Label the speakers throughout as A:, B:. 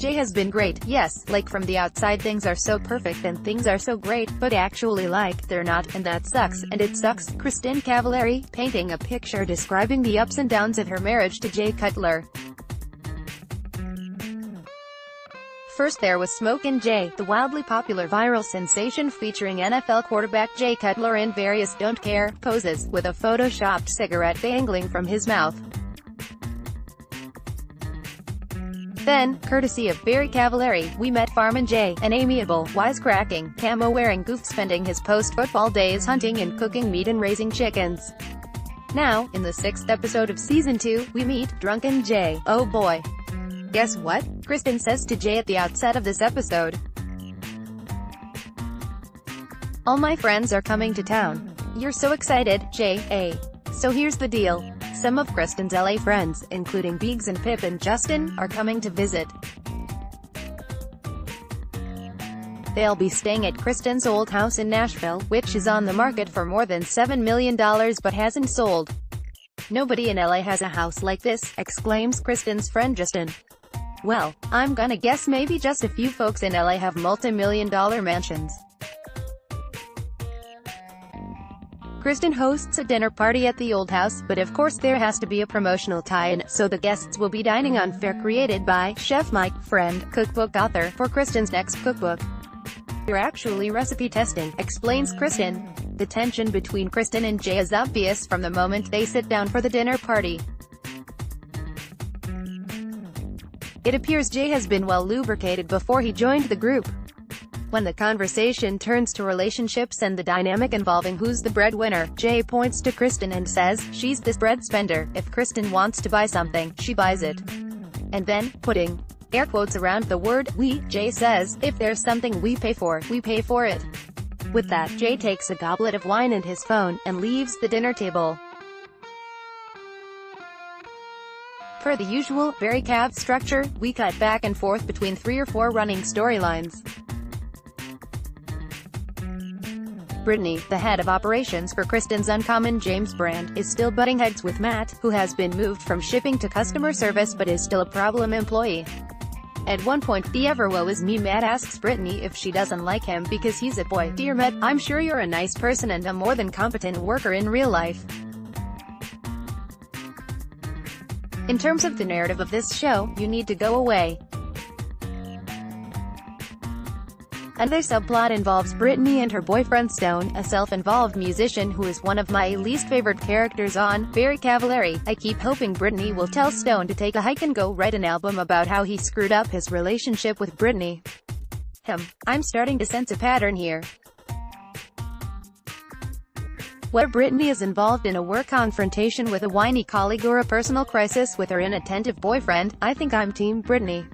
A: Jay has been great, yes, like from the outside things are so perfect and things are so great, but actually like, they're not, and that sucks, and it sucks. Kristin Cavallari, painting a picture describing the ups and downs of her marriage to Jay Cutler. First there was Smokin Jay, the wildly popular viral sensation featuring NFL quarterback Jay Cutler in various don't care poses, with a photoshopped cigarette dangling from his mouth. Then, courtesy of Jay Cavallari, we met Farmin Ja, an amiable, wisecracking, camo-wearing goof spending his post-football days hunting and cooking meat and raising chickens. Now, in the 6th episode of Season 2, we meet Drunken Jay. Oh boy. Guess what? Kristin says to Jay at the outset of this episode. All my friends are coming to town. You're so excited, Jay. So here's the deal. Some of Kristin's LA friends, including Biggs and Pip and Justin, are coming to visit. They'll be staying at Kristin's old house in Nashville, which is on the market for more than $7 million but hasn't sold. Nobody in LA has a house like this, exclaims Kristin's friend Justin. Well, I'm gonna guess maybe just a few folks in LA have multi-million-dollar mansions. Kristin hosts a dinner party at the old house, but of course there has to be a promotional tie-in, so the guests will be dining on fare created by Chef Mike, friend, cookbook author, for Kristin's next cookbook. You're actually recipe testing, explains Kristin. The tension between Kristin and Jay is obvious from the moment they sit down for the dinner party. It appears Jay has been well lubricated before he joined the group. When the conversation turns to relationships and the dynamic involving who's the breadwinner, Jay points to Kristin and says, she's this bread spender. If Kristin wants to buy something, she buys it. And then, putting air quotes around the word we, Jay says, if there's something we pay for it. With that, Jay takes a goblet of wine and his phone, and leaves the dinner table. Per the usual, very Cav structure, we cut back and forth between 3 or 4 running storylines. Brittany, the head of operations for Kristin's Uncommon James brand, is still butting heads with Matt, who has been moved from shipping to customer service but is still a problem employee. At one point, the ever woe is me Matt asks Brittany if she doesn't like him because he's a boy. Dear Matt, I'm sure you're a nice person and a more than competent worker in real life. In terms of the narrative of this show, you need to go away. Another subplot involves Brittany and her boyfriend Stone, a self-involved musician who is one of my least favorite characters on Jay Cavallari. I keep hoping Brittany will tell Stone to take a hike and go write an album about how he screwed up his relationship with Brittany. I'm starting to sense a pattern here. Whether Brittany is involved in a work confrontation with a whiny colleague or a personal crisis with her inattentive boyfriend, I think I'm Team Brittany.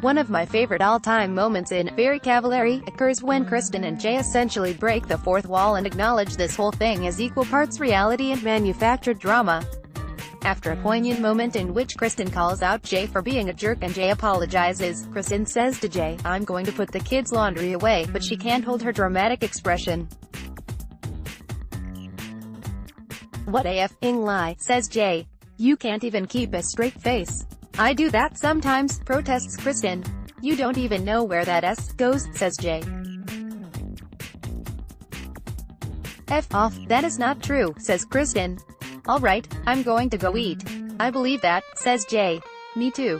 A: One of my favorite all-time moments in Jay Cavallari occurs when Kristin and Jay essentially break the fourth wall and acknowledge this whole thing as equal parts reality and manufactured drama. After a poignant moment in which Kristin calls out Jay for being a jerk and Jay apologizes, Kristin says to Jay, I'm going to put the kids' laundry away, but she can't hold her dramatic expression. What a f***ing lie, says Jay. You can't even keep a straight face. I do that sometimes, protests Kristin. You don't even know where that S goes, says Jay. F off, that is not true, says Kristin. Alright, I'm going to go eat. I believe that, says Jay. Me too.